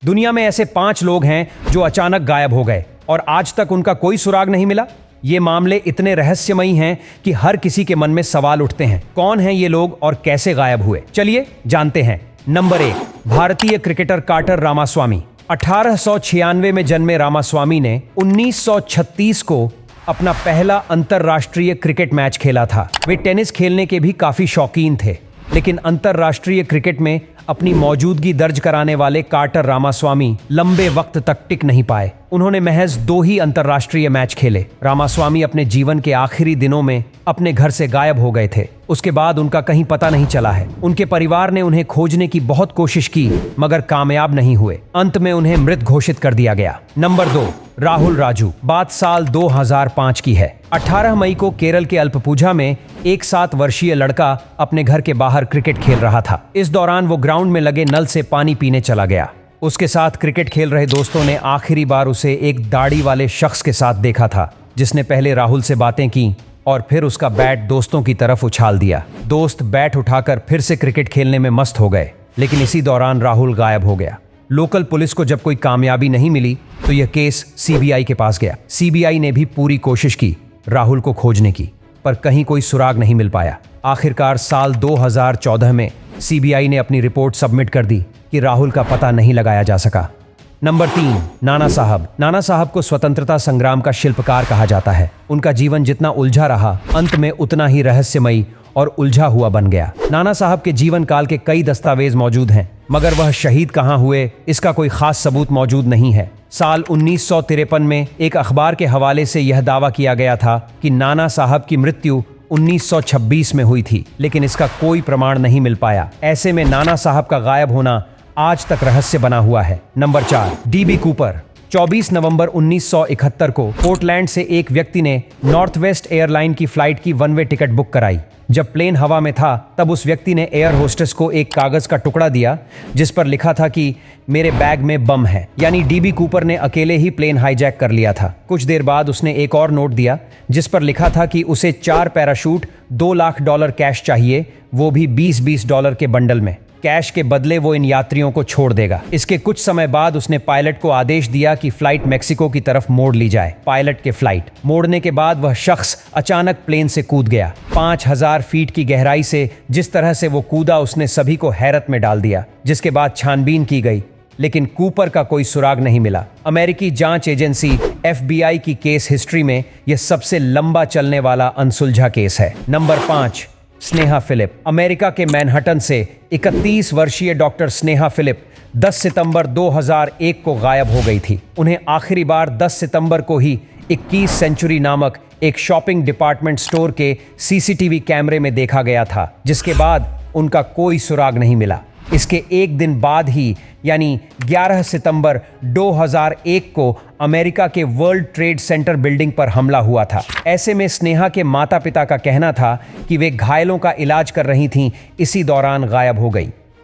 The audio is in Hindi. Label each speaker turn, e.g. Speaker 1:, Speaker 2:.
Speaker 1: दुनिया में ऐसे 5 लोग हैं जो अचानक गायब हो गए और आज तक उनका कोई सुराग नहीं मिला। ये मामले इतने रहस्यमयी हैं कि हर किसी के मन में सवाल उठते हैं, कौन हैं ये लोग और कैसे गायब हुए। चलिए जानते हैं। नंबर 1, भारतीय क्रिकेटर कार्टर रामास्वामी। 1896 में जन्मे रामास्वामी ने 1936 को अपना पहला अंतर्राष्ट्रीय क्रिकेट मैच खेला था। वे टेनिस खेलने के भी काफी शौकीन थे, लेकिन अंतर्राष्ट्रीय क्रिकेट में अपनी मौजूदगी दर्ज कराने वाले कार्टर रामास्वामी लंबे वक्त तक टिक नहीं पाए। उन्होंने महज 2 ही अंतर्राष्ट्रीय मैच खेले। रामास्वामी अपने जीवन के आखिरी दिनों में अपने घर से गायब हो गए थे। उसके बाद उनका कहीं पता नहीं चला है। उनके परिवार ने उन्हें खोजने की बहुत कोशिश की, मगर कामयाब नहीं हुए। अंत में उन्हें मृत घोषित कर दिया गया। नंबर 2, राहुल राजू। बात साल 2005 की है। 18 मई को केरल के अल्पपूझा में एक 7 वर्षीय लड़का अपने घर के बाहर क्रिकेट खेल रहा था। इस दौरान वो ग्राउंड में लगे नल से पानी पीने चला गया। उसके साथ क्रिकेट खेल रहे दोस्तों ने आखिरी बार उसे एक दाढ़ी वाले शख्स के साथ देखा था, जिसने पहले राहुल से बातें की और फिर उसका बैट दोस्तों की तरफ उछाल दिया। दोस्त बैट उठाकर फिर से क्रिकेट खेलने में मस्त हो गए, लेकिन इसी दौरान राहुल गायब हो गया। लोकल पुलिस को जब कोई कामयाबी नहीं मिली तो यह केस सीबीआई के पास गया। सीबीआई ने भी पूरी कोशिश की राहुल को खोजने की, पर कहीं कोई सुराग नहीं मिल पाया। आखिरकार साल 2014 में सीबीआई ने अपनी रिपोर्ट सबमिट कर दी कि राहुल का पता नहीं लगाया जा सका। नंबर 3, नाना साहब। नाना साहब को स्वतंत्रता संग्राम का शिल्पकार कहा जाता है। उनका जीवन जितना उलझा रहा, अंत में उतना ही रहस्यमयी और उलझा हुआ बन गया। नाना साहब के जीवन काल के कई दस्तावेज मौजूद हैं, मगर वह शहीद कहाँ हुए इसका कोई खास सबूत मौजूद नहीं है। साल 1953 में एक अखबार के हवाले से यह दावा किया गया था कि नाना साहब की मृत्यु 1926 में हुई थी, लेकिन इसका कोई प्रमाण नहीं मिल पाया। ऐसे में नाना साहब का गायब होना आज तक रहस्य बना हुआ है। Number 4, dB Cooper. 24 नवंबर 1971 को पोर्टलैंड से एक व्यक्ति ने नॉर्थ वेस्ट एयरलाइन की फ्लाइट की 1 वे टिकट बुक कराई। जब प्लेन हवा में था तब उस व्यक्ति ने एयर होस्टेस को एक कागज का टुकड़ा दिया जिस पर लिखा था कि मेरे बैग में बम है। यानी डीबी कूपर ने अकेले ही प्लेन हाईजैक कर लिया था। कुछ देर बाद उसने एक और नोट दिया जिस पर लिखा था कि उसे 4 पैराशूट, $2 लाख कैश चाहिए, वो भी $20 के बंडल में। कैश के बदले वो इन यात्रियों को छोड़ देगा। इसके कुछ समय बाद उसने पायलट को आदेश दिया कि फ्लाइट मेक्सिको की तरफ मोड़ ली जाए। पायलट के फ्लाइट मोड़ने के बाद वह शख्स अचानक प्लेन से कूद गया। 5000 फीट की गहराई से जिस तरह से वो कूदा उसने सभी को हैरत में डाल दिया, जिसके बाद छानबीन की गई, लेकिन कूपर का कोई सुराग नहीं मिला। अमेरिकी जांच एजेंसी FBI की केस हिस्ट्री में यह सबसे लंबा चलने वाला अनसुलझा केस है। नंबर 5, स्नेहा फिलिप। अमेरिका के मैनहट्टन से 31 वर्षीय डॉक्टर स्नेहा फिलिप 10 सितंबर 2001 को गायब हो गई थी। उन्हें आखिरी बार 10 सितंबर को ही 21 सेंचुरी नामक एक शॉपिंग डिपार्टमेंट स्टोर के CCTV कैमरे में देखा गया था, जिसके बाद उनका कोई सुराग नहीं मिला। इसके एक दिन बाद ही यानी 11 सितंबर 2001 को अमेरिका के वर्ल्ड ट्रेड सेंटर बिल्डिंग पर हमला हुआ था। ऐसे में स्नेहा के माता पिता का कहना था कि वे घायलों का इलाज कर रही थीं, इसी दौरान गायब हो गई।